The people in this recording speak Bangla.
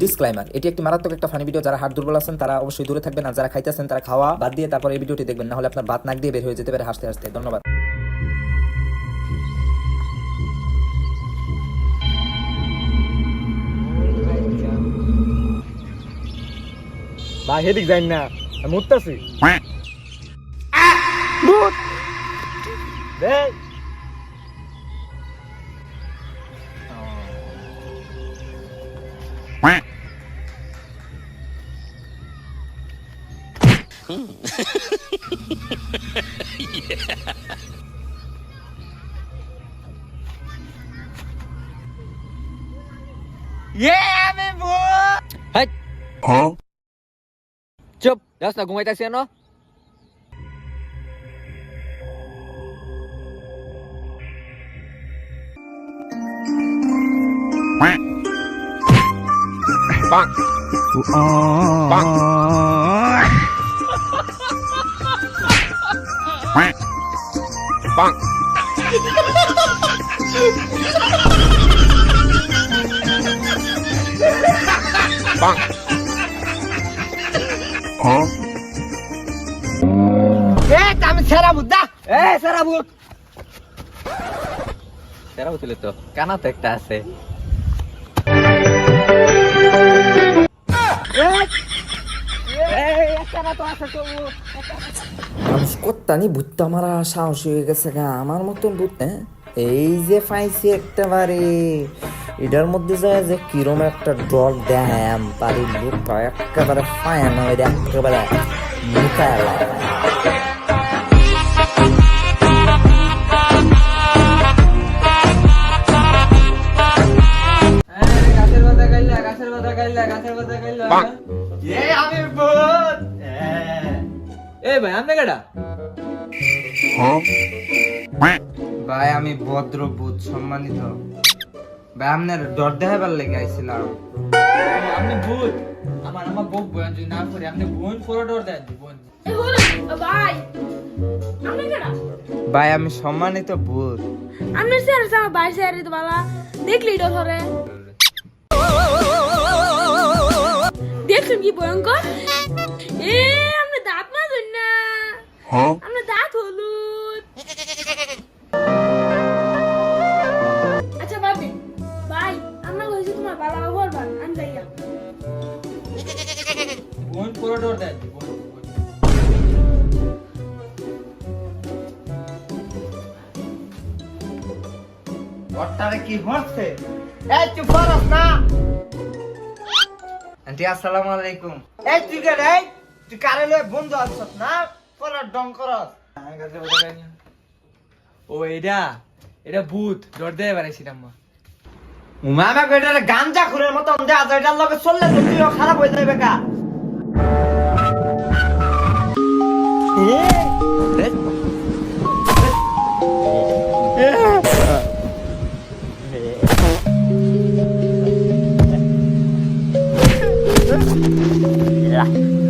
ডিসক্লাইমার, এটি একটি মারাত্মক একটা ফানি ভিডিও। যারা হাড় দুর্বল আছেন তারা অবশ্যই দূরে থাকবেন, আর যারা খাইতেছেন তারা খাওয়া বাদ দিয়ে তারপর এই ভিডিওটি দেখবেন, না হলে আপনার ভাত নাক দিয়ে বের হয়ে যেতে পারে হাসতে হাসতে। ধন্যবাদ। ভাই হেদিক যাই না, আমি উঠতেছি। চুপ, যাস না, ঘুমাইতেছি না। আমি সেরা বুদ্ধা, সেরা বুদ্ধ। সেরা হইলে তো কানা তো একটা আছে। মানুষ কত্তানি ভূতটা মারা সাহস হয়ে গেছে গা, আমার মতন ভূত না। এই যে পাইছি একটাবারে, এটার মধ্যে যায় যে কিরম একটা ডর দেয় পারি, লোকটা একেবারে ফায়ান হয়ে দেয়, একেবারে মুখায় ভাই আপনি কেডা? ভাই আমি ভদ্র ভূত সম্মানিত ভাই, আপনার ডর দেখাবার লেগে আইছিলাম। আপনি ভূত? আমার বউ বয়ান যদি না করে আপনি বোন পরে ডর দেন বোন। ভাই আপনি কেডা? ভাই আমি সম্মানিত ভূত। আপনি স্যার আমার ভাই স্যার তো বালা দেখলি তো ধরে দেখছেন কি ভয়ঙ্কর। আপনি দাঁত মাজুন না, আপনার দাঁত হলুদ। আচ্ছা ভাবি ভাই, আমরা কইছি তোমার বালা করবা আমি যাইয়া বোন পরে ডর দেন। ওটারে কি হচ্ছে? এই চুপ করস না। আন্টি আসসালামু আলাইকুম। এই তুই কে রে? তুই কারে লয়ে বন্ধু আছস না? পরা ডং করস। ও এটা ভূত, ডর দেয় বানাইছিলাম। মামা কইটারে গাঞ্জা খুরের মতন দেয়া যায়, এটার লগে চললে তো তুইও খারাপ হয়ে যাবে কা। Yeah.